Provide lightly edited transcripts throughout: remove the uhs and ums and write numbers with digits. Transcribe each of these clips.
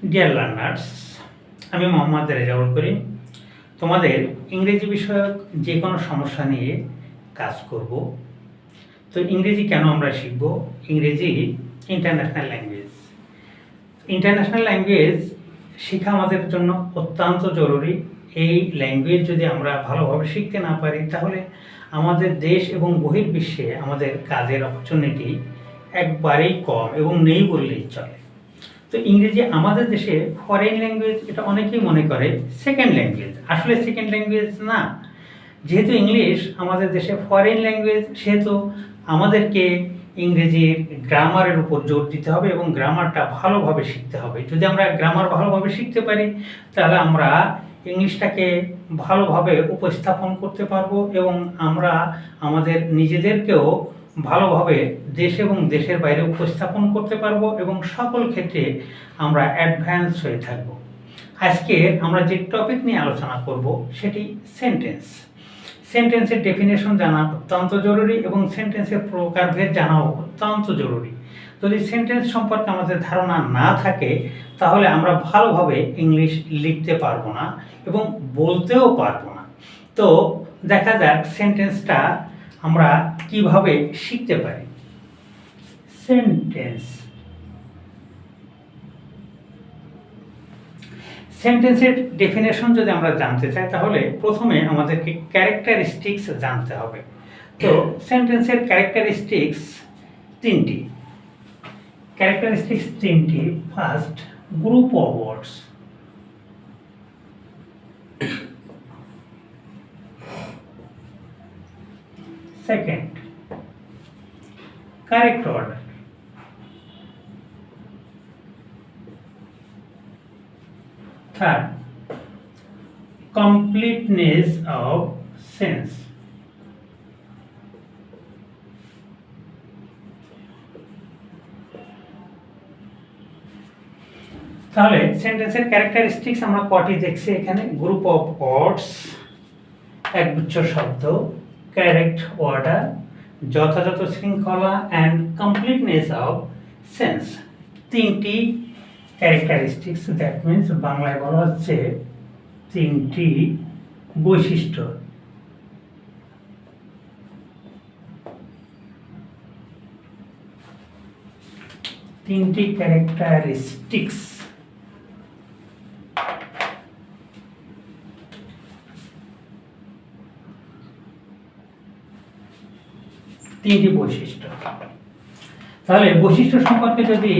Dear learners, আমি মোহাম্মদ রেজাউল করিম তোমাদের ইংরেজি বিষয়ক যে কোনো সমস্যা নিয়ে কাজ করব। তো ইংরেজি কেন আমরা শিখব? ইংরেজি ইন্টারন্যাশনাল ল্যাঙ্গুয়েজ। ইন্টারন্যাশনাল ল্যাঙ্গুয়েজ শেখা আমাদের জন্য অত্যন্ত জরুরি। এই ল্যাঙ্গুয়েজ যদি আমরা ভালোভাবে শিখতে না পারি তাহলে আমাদের দেশ এবং বহির্বিশ্বে আমাদের কাজের অপরচুনিটি একবারেই কম এবং নেই বললেই চলে। তো ইংরেজি আমাদের দেশে ফরেন ল্যাঙ্গুয়েজ, এটা অনেকেই মনে করে সেকেন্ড ল্যাঙ্গুয়েজ। আসলে সেকেন্ড ল্যাঙ্গুয়েজ না। যেহেতু ইংলিশ আমাদের দেশে ফরেন ল্যাঙ্গুয়েজ, সেহেতু আমাদেরকে ইংরেজির গ্রামারের উপর জোর দিতে হবে এবং গ্রামারটা ভালোভাবে শিখতে হবে। যদি আমরা গ্রামার ভালোভাবে শিখতে পারি তাহলে আমরা ইংলিশটাকে ভালোভাবে উপস্থাপন করতে পারবো এবং আমরা আমাদের নিজেদেরকেও ভালোভাবে দেশ এবং দেশের বাইরে উপস্থাপন করতে পারবো এবং সকল ক্ষেত্রে আমরা অ্যাডভান্স হয়ে থাকব। আজকে আমরা যে টপিক নিয়ে আলোচনা করব সেটি সেন্টেন্স। সেন্টেন্সের ডেফিনেশন জানা অত্যন্ত জরুরি এবং সেন্টেন্সের প্রকারভেদ জানাও অত্যন্ত জরুরি। যদি সেন্টেন্স সম্পর্কে আমাদের ধারণা না থাকে তাহলে আমরা ভালোভাবে ইংলিশ লিখতে পারবো না এবং বলতেও পারবো না। তো দেখা যাক সেন্টেন্সটা আমরা কিভাবে শিখতে পারি। সেন্টেন্স, সেন্টেন্সের ডেফিনেশন যদি আমরা জানতে চাই তাহলে প্রথমে আমাদেরকে ক্যারেক্টারিস্টিক্স জানতে হবে। তো সেন্টেন্সের ক্যারেক্টারিস্টিক্স তিনটি। First, group of words. Second, correct order. Third, completeness of sense. তাহলে সেন্টেন্সের ক্যারেক্টারিস্টিক্স আমরা কটি দেখছি এখানে। গ্রুপ অফ ওয়ার্ডস, একগুচ্ছ শব্দ, কারেক্ট অর্ডার, যথাযথ শৃঙ্খলা, অ্যান্ড কমপ্লিটনেস অফ সেন্স। তিনটি ক্যারেক্টারিস্টিক্স, দ্যাট মিনস বাংলায় বলা হচ্ছে তিনটি বৈশিষ্ট্য। তিনটি ক্যারেক্টারিস্টিক্স। তিনটি বৈশিষ্ট্য। তাহলে বৈশিষ্ট্য সম্পর্কে যদি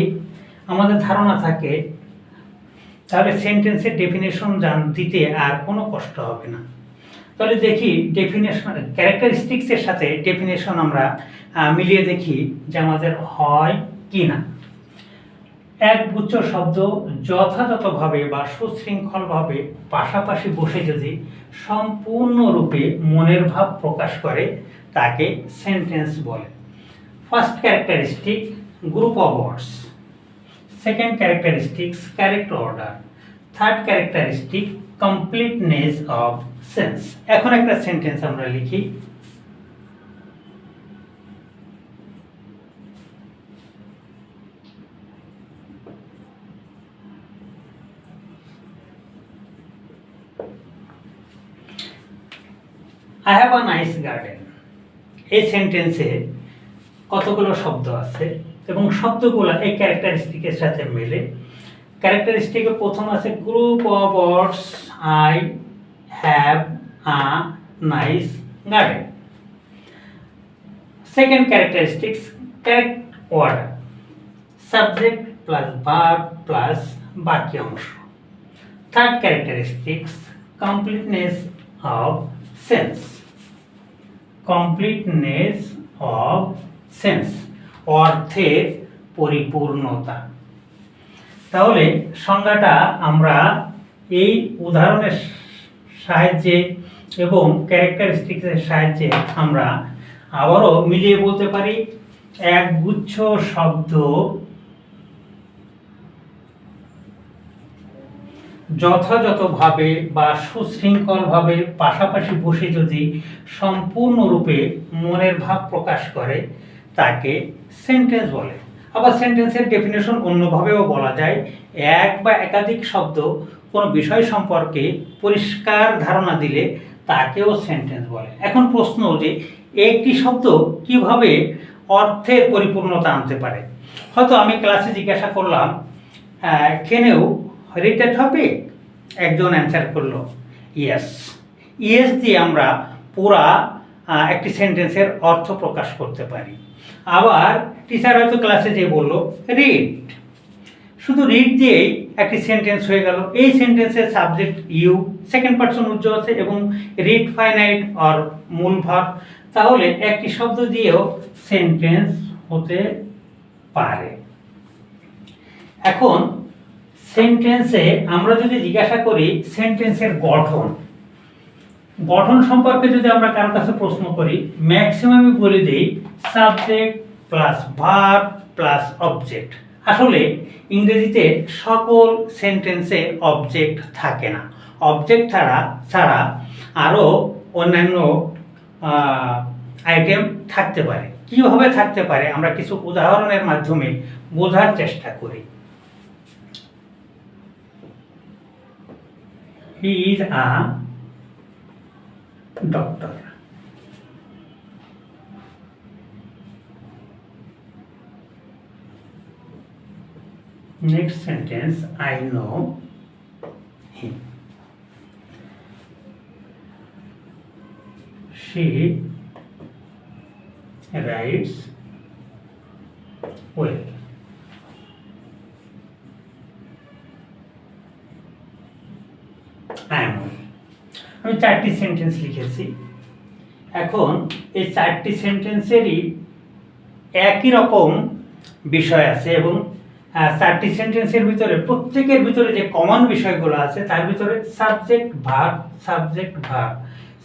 আমাদের ধারণা থাকে তাহলে সেন্টেন্সের ডেফিনেশন দিতে আর কোনো কষ্ট হবে না। তাহলে দেখি ডেফিনেশন, ক্যারেক্টারিস্টিক্সের সাথে ডেফিনেশন আমরা মিলিয়ে দেখি যে আমাদের হয় কি না। একগুচ্ছ শব্দ যথাযথভাবে বা সুশৃঙ্খলভাবে পাশাপাশি বসে যদি সম্পূর্ণরূপে মনের ভাব প্রকাশ করে তাকে সেন্টেন্স বলে। First characteristic, group of words. Second characteristics, correct order. Third characteristic, completeness of sense. এখন একটা সেন্টেন্স আমরা লিখি। I have a nice garden. এই সেন্টেন্সে কতগুলো শব্দ আছে এবং শব্দগুলো এই ক্যারেক্টারিস্টিকের সাথে মেলে। ক্যারেক্টারিস্টিকে প্রথম আছে group of words, I have a nice garden. Second characteristics, correct order, subject plus verb plus বাকি অংশ। Third characteristics, completeness of sense. Completeness of sense, অর্থের পরিপূর্ণতা। তাহলে সংজ্ঞাটা আমরা এই উদাহরণের সাহায্যে এবং ক্যারেক্টারিস্টিক্সের সাহায্যে আমরা আবারও মিলিয়ে বলতে পারি। একগুচ্ছ শব্দ যথাযথভাবে বা সুশৃঙ্খলভাবে পাশাপাশি বসে যদি সম্পূর্ণরূপে মনের ভাব প্রকাশ করে তাকে সেন্টেন্স বলে। আবার সেন্টেন্সের ডেফিনেশন অন্যভাবেও বলা যায়, এক বা একাধিক শব্দ কোনো বিষয় সম্পর্কে পরিষ্কার ধারণা দিলে তাকেও সেন্টেন্স বলে। এখন প্রশ্ন যে একটি শব্দ কিভাবে অর্থের পরিপূর্ণতা আনতে পারে। হয়তো আমি ক্লাসে জিজ্ঞাসা করলাম, can you read the topic? একজন অ্যান্সার করলো ইয়েস। ইয়েস দিয়ে আমরা পুরা একটি সেন্টেন্সের অর্থ প্রকাশ করতে পারি। আবার টিচার হয়তো ক্লাসে যে বললো রিড, শুধু রিড দিয়েই একটি সেন্টেন্স হয়ে গেল। এই সেন্টেন্সের সাবজেক্ট ইউ, সেকেন্ড পারসন উজ্জ্বল আছে এবং রিড ফাইনাইট অর মূল ভার্ব, তাহলে একটি শব্দ দিয়েও সেন্টেন্স হতে পারে। এখন সেন্টেন্সে আমরা যদি জিজ্ঞাসা করি সেন্টেন্সের গঠন সম্পর্কে যদি আমরা কারোর কাছে প্রশ্ন করি, ম্যাক্সিমামই বলে দিই subject plus verb plus object. আসলে ইংরেজিতে সকল সেন্টেন্সে অবজেক্ট থাকে না। অবজেক্ট ছাড়া আরও অন্যান্য আইটেম থাকতে পারে। কীভাবে থাকতে পারে আমরা কিছু উদাহরণের মাধ্যমে বোঝার চেষ্টা করি। He is a doctor. Next sentence, I know him. She writes well. আমি 4টি সেন্টেন্স লিখেছি। এখন এই 4টি সেন্টেন্সেরই একই রকম বিষয় আছে এবং 4টি সেন্টেন্সের ভিতরে প্রত্যেকের ভিতরে যে কমন বিষয়গুলো আছে তার ভিতরে subject verb subject verb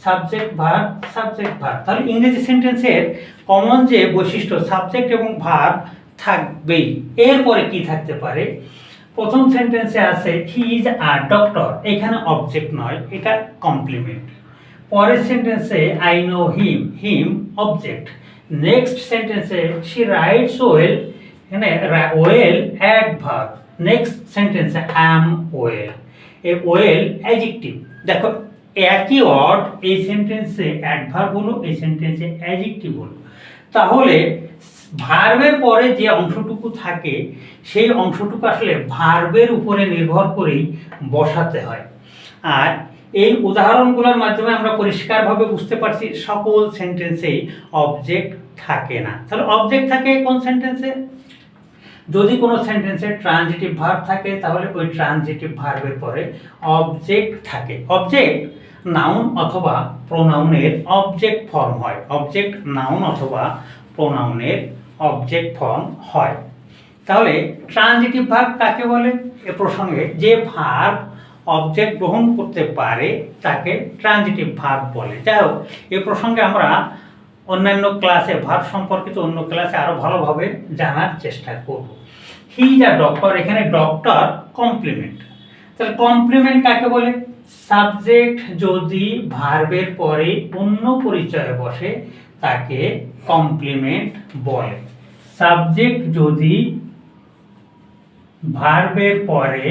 subject verb subject verb. তাহলে ইংরেজি সেন্টেন্সের কমন যে বৈশিষ্ট্য সাবজেক্ট এবং ভার্ব থাকবেই। এরপরে কি থাকতে পারে? প্রথম সেন্টেন্সে আছে হি ইজ আ ডক্টর, এখানে অবজেক্ট নয়, এটা কমপ্লিমেন্ট। পরের সেন্টেন্সে I know him, him object. Next সেন্টেন্সে শি রাইটস ওয়েল, এখানে ওয়েল অ্যাডভার্ব। নেক্সট সেন্টেন্সে I am well, A well adjective. দেখো একই ওয়ার্ড এই সেন্টেন্সে অ্যাডভার্ব হলো, এই সেন্টেন্সে অ্যাডজেক্টিভ হলো। তাহলে ভার্বের পরে যে অংশটুকু থাকে সেই অংশটুকু আসলে ভার্বের উপরে নির্ভর করেই বসাতে হয়। আর এই উদাহরণগুলোর মাধ্যমে আমরা পরিষ্কারভাবে বুঝতে পারছি সকল সেন্টেন্সেই অবজেক্ট থাকে না। তাহলে অবজেক্ট থাকে কোন সেন্টেন্সে? যদি কোনো সেন্টেন্সে ট্রানজিটিভ ভার্ব থাকে তাহলে ওই ট্রানজিটিভ ভার্বের পরে অবজেক্ট থাকে। অবজেক্ট নাউন অথবা প্রোনাউনের অবজেক্ট ফর্ম হয়। অবজেক্ট নাউন অথবা প্রোনাউনের অবজেক্ট ফর্ম হয়। তাহলে ট্রানজিটিভ ভার্ব কাকে বলে? এ প্রসঙ্গে যে ভার্ব অবজেক্ট গ্রহণ করতে পারে তাকে ট্রানজিটিভ ভার্ব বলে। যাই হোক, এ প্রসঙ্গে আমরা অন্যান্য ক্লাসে ভার্ব সম্পর্কিত অন্য ক্লাসে আরও ভালোভাবে জানার চেষ্টা করব। হি ইজ আ ডক্টর, এখানে ডক্টর কমপ্লিমেন্ট। তাহলে কমপ্লিমেন্ট কাকে বলে? সাবজেক্ট যদি ভার্বের পরে অন্য পরিচয়ে বসে তাকে কমপ্লিমেন্ট বলে। সাবজেক্ট যদি ভার্বের পরে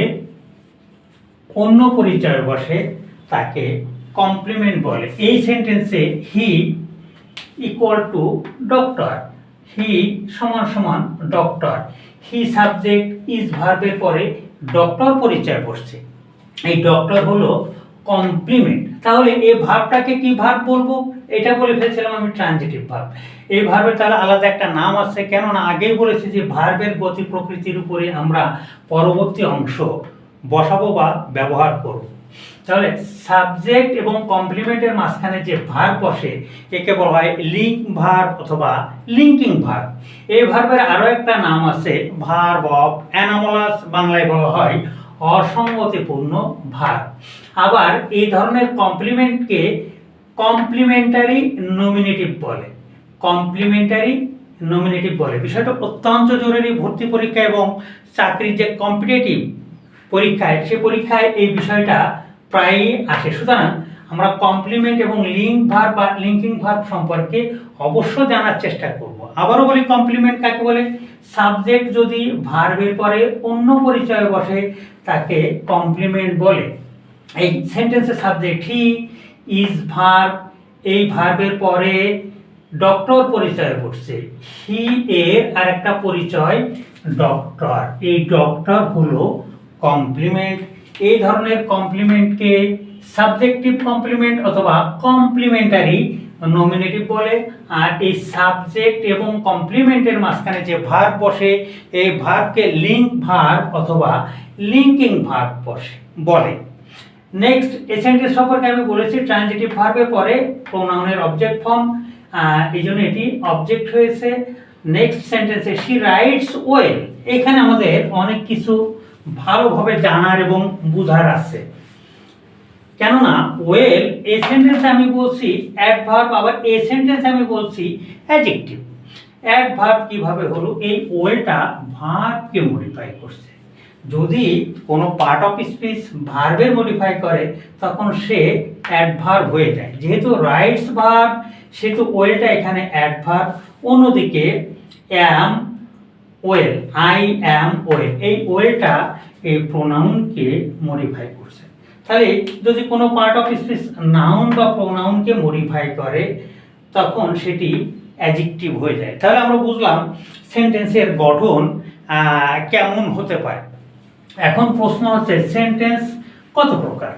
অন্য পরিচয়ে বসে তাকে কমপ্লিমেন্ট বলে। এই সেন্টেন্সে হি ইকুয়াল টু ডক্টর, হি সমান সমান ডক্টর। হি সাবজেক্ট, ইজ ভার্বের পরে ডক্টর পরিচয় বসছে, এই ডক্টর হলো কমপ্লিমেন্ট। তাহলে এই ভার্বটাকে কি ভার্ব বলবো? এটা বলে ফেলছিলাম আমি ট্রানজিটিভ ভার্ব। এই ভার্বের তাহলে আলাদা একটা নাম আছে, কেননা আগেই বলেছি যে ভার্বের গতি প্রকৃতির উপরে আমরা পরবর্তী অংশ বসাবো বা ব্যবহার করব। তাহলে সাবজেক্ট এবং কমপ্লিমেন্টের মাঝখানে যে ভার্ব বসে একে বলা হয় লিঙ্ক ভার্ব অথবা লিঙ্কিং ভার্ব। এই ভার্বের আরও একটা নাম আছে ভার্ব অফ অ্যানোমালাস, বাংলায় বলা হয় অসঙ্গতিপূর্ণ ভার্ব। আবার এই ধরনের কমপ্লিমেন্টকে কমপ্লিমেন্টারি নমিনেটিভ বলে, কমপ্লিমেন্টারি নমিনেটিভ বলে। বিষয়টা অত্যন্ত জরুরি। ভর্তি পরীক্ষা এবং চাকরির যে কম্পিটিটিভ পরীক্ষায়, সে পরীক্ষায় এই বিষয়টা প্রায়ই আসে। সুতরাং আমরা কমপ্লিমেন্ট এবং লিঙ্ক ভার্ব বা লিঙ্কিং ভার্ব সম্পর্কে অবশ্য জানার চেষ্টা করব। আবারও বলি, কমপ্লিমেন্ট কাকে বলে? সাবজেক্ট যদি ভার্বের পরে অন্য পরিচয় বসে তাকে কমপ্লিমেন্ট বলে। এই সেন্টেন্সের সাবজেক্ট হি ইজ ভার্ব, এই ভার্বের পরে ডক্টর পরিচয় বসছে, হি এর আরেকটা পরিচয় ডক্টর, এই ডক্টর হলো কমপ্লিমেন্ট। এই ধরনের কমপ্লিমেন্টকে সাবজেক্টিভ কমপ্লিমেন্ট অথবা কমপ্লিমেন্টারি নমিনেটিভ বলে। আর এই সাবজেক্ট এবং কমপ্লিমেন্টের মাঝখানে যে ভার্ব বসে এই ভার্বকে লিঙ্ক ভার্ব অথবা লিঙ্কিং ভার্ব বলে। নেক্সট, এই সেন্টেন্স সম্পর্কে আমি বলেছি ট্রানজিটিভ ভার্বের পরে প্রোনাউনের অবজেক্ট ফর্ম, এই জন্য এটি অবজেক্ট হয়েছে। নেক্সট সেন্টেন্সে শি রাইটস ওয়েল, এখানে আমাদের অনেক কিছু ভালোভাবে জানার এবং বোঝার আছে। কেননা ওয়েল এই সেন্টেন্সে আমি বলছি অ্যাডভার্ব, আবার এই সেন্টেন্সে আমি বলছি অ্যাডজেক্টিভ। অ্যাডভার্ব কিভাবে হলো? এই ওয়েলটা ভার্বকে মডিফাই করছে। যদি কোনো পার্ট অফ স্পিচ ভার্বের মডিফাই করে তখন সে অ্যাডভার্ব হয়ে যায়। যেহেতু রাইটস ভার্ব সেহেতু ওয়েলটা এখানে অ্যাডভার্ব। অন্যদিকে অ্যাম ওয়েল, আই অ্যাম ওয়েল, এই ওয়েলটা এই প্রোনাউনকে মডিফাই করছে। তাহলে যদি কোনো পার্ট অফ স্পিচ নাউন বা প্রোনাউনকে মডিফাই করে তখন সেটি অ্যাডজেক্টিভ হয়ে যায়। তাহলে আমরা বুঝলাম সেন্টেন্সের গঠন কেমন হতে পারে। এখন প্রশ্ন হচ্ছে সেন্টেন্স কত প্রকার?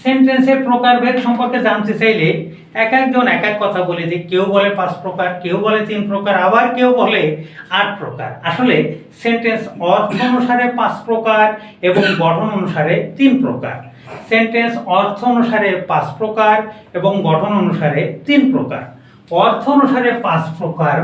সেন্টেন্সের প্রকারভেদ সম্পর্কে জানতে চাইলে এক একজন এক এক কথা বলে, যে কেউ বলে 5 প্রকার, কেউ বলে 3 প্রকার, আবার কেউ বলে 8 প্রকার। আসলে সেন্টেন্স অর্থ অনুসারে 5 প্রকার এবং গঠন অনুসারে 3 প্রকার। সেন্টেন্স অর্থ অনুসারে 5 প্রকার এবং গঠন অনুসারে 3 প্রকার। অর্থ অনুসারে 5 প্রকার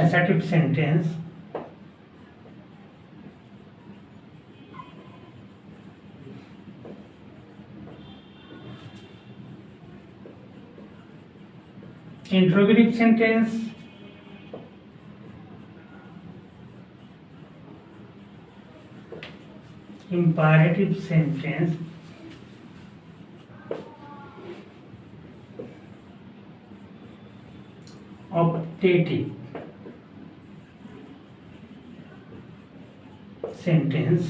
assertive sentence, interrogative sentence, imperative sentence, optative sentence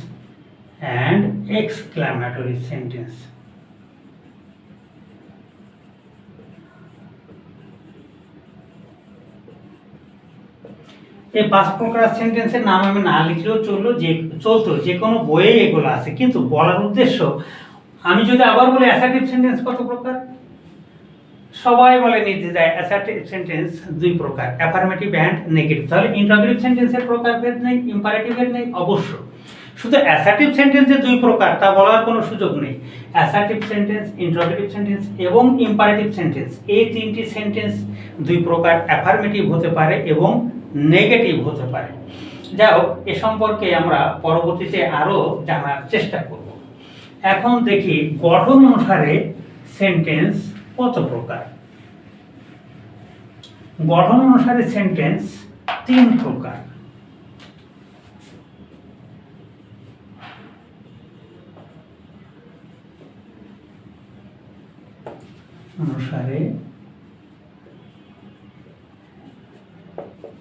and exclamatory sentence. এই 5 প্রকার সেন্টেন্সের নাম আমি না লিখলেও চলতো, যে কোনো বইয়ে এগুলো আছে। কিন্তু বলার উদ্দেশ্য, আমি যদি আবার বলি অ্যাসার্টিভ সেন্টেন্স কত প্রকার, সবাই বলে নির্দ্বিধায় অ্যাসার্টিভ সেন্টেন্স 2 প্রকার, অ্যাফার্মেটিভ অ্যান্ড নেগেটিভ। তাহলে ইন্টারোগেটিভ সেন্টেন্সের প্রকারভেদ নেই, ইম্পারেটিভের নেই। অবশ্য শুধু অ্যাসার্টিভ সেন্টেন্সে 2 প্রকার তা বলার কোনো সুযোগ নেই। অ্যাসার্টিভ সেন্টেন্স, ইন্টারোগেটিভ সেন্টেন্স এবং ইম্পারেটিভ সেন্টেন্স, এই 3টি সেন্টেন্স 2 প্রকার, অ্যাফার্মেটিভ হতে পারে এবং নেগেটিভ হতে পারে। যাই হোক, এ সম্পর্কে আমরা পরবর্তীতে আরও জানার চেষ্টা করব। এখন দেখি গঠন অনুসারে সেন্টেন্স কত প্রকার। গঠন অনুসারে সেন্টেন্স 3 প্রকার। অনুসারে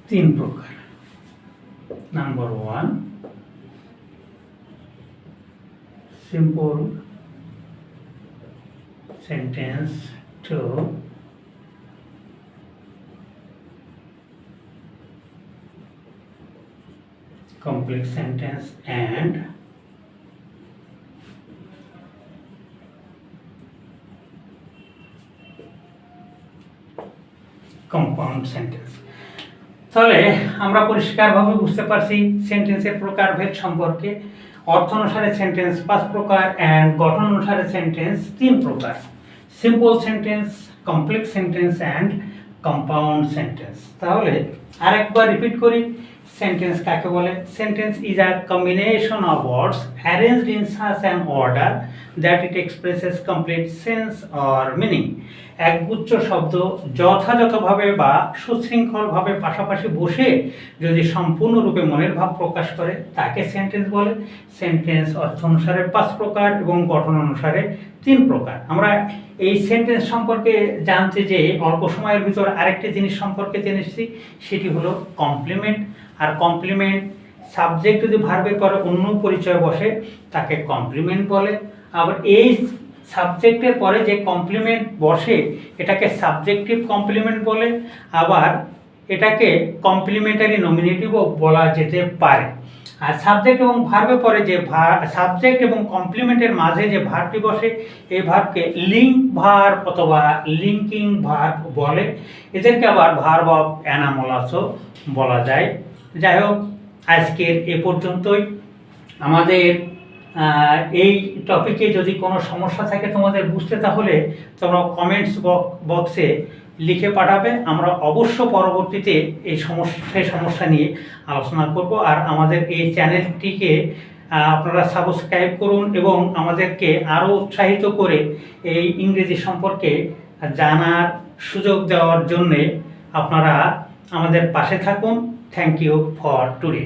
3 প্রকার। Number 1, simple sentence. 2, complex sentence, and compound sentence। তাহলে আমরা পরিষ্কারভাবে বুঝতে পারছি সেন্টেন্সের প্রকারভেদ সম্পর্কে। অর্থ অনুসারে সেন্টেন্স 5 প্রকার অ্যান্ড গঠন অনুসারে সেন্টেন্স 3 প্রকার, simple sentence, complex sentence and compound sentence. তাহলে আরেকবার রিপিট করি, সেন্টেন্স কাকে বলে? Sentence is a combination of words arranged in such an order that it expresses complete sense or meaning. একগুচ্ছ শব্দ যথাযথভাবে বা সুশৃঙ্খলভাবে পাশাপাশি বসে যদি সম্পূর্ণরূপে মনের ভাব প্রকাশ করে তাকে সেন্টেন্স বলে। সেন্টেন্স অর্থ অনুসারে 5 প্রকার এবং গঠন অনুসারে 3 প্রকার। আমরা এই সেন্টেন্স সম্পর্কে জানতে যে অল্প সময়ের ভিতর আরেকটি জিনিস সম্পর্কে জেনেছি, সেটি হলো কমপ্লিমেন্ট। আর কমপ্লিমেন্ট সাবজেক্ট যদি ভার্বের পরে অন্য পরিচয় বসে তাকে কমপ্লিমেন্ট বলে। আবার এই সাবজেক্টের পরে যে কমপ্লিমেন্ট বসে এটাকে সাবজেক্টিভ কমপ্লিমেন্ট বলে, আবার এটাকে কমপ্লিমেন্টারি নমিনেটিভও বলা যেতে পারে। আর সাবজেক্ট এবং ভার্বের পরে যে সাবজেক্ট এবং কমপ্লিমেন্টের মাঝে যে ভার্বটি বসে এই ভার্বকে লিঙ্ক ভার্ব অথবা লিঙ্কিং ভার্ব বলে। এদেরকে আবার ভার্ব অফ অ্যানামোলাসও বলা যায়। যাই হোক, আজকের এ পর্যন্তই। আমাদের এই টপিকে যদি কোনো সমস্যা থাকে তোমাদের বুঝতে, তাহলে তোমরা কমেন্টস বক্সে লিখে পাঠাবে। আমরা অবশ্য পরবর্তীতে এই সমস্যা নিয়ে আলোচনা করব। আর আমাদের এই চ্যানেলটিকে আপনারা সাবস্ক্রাইব করুন এবং আমাদেরকে আরও উৎসাহিত করে এই ইংরেজি সম্পর্কে জানার সুযোগ দেওয়ার জন্যে আপনারা আমাদের পাশে থাকুন। Thank you for today.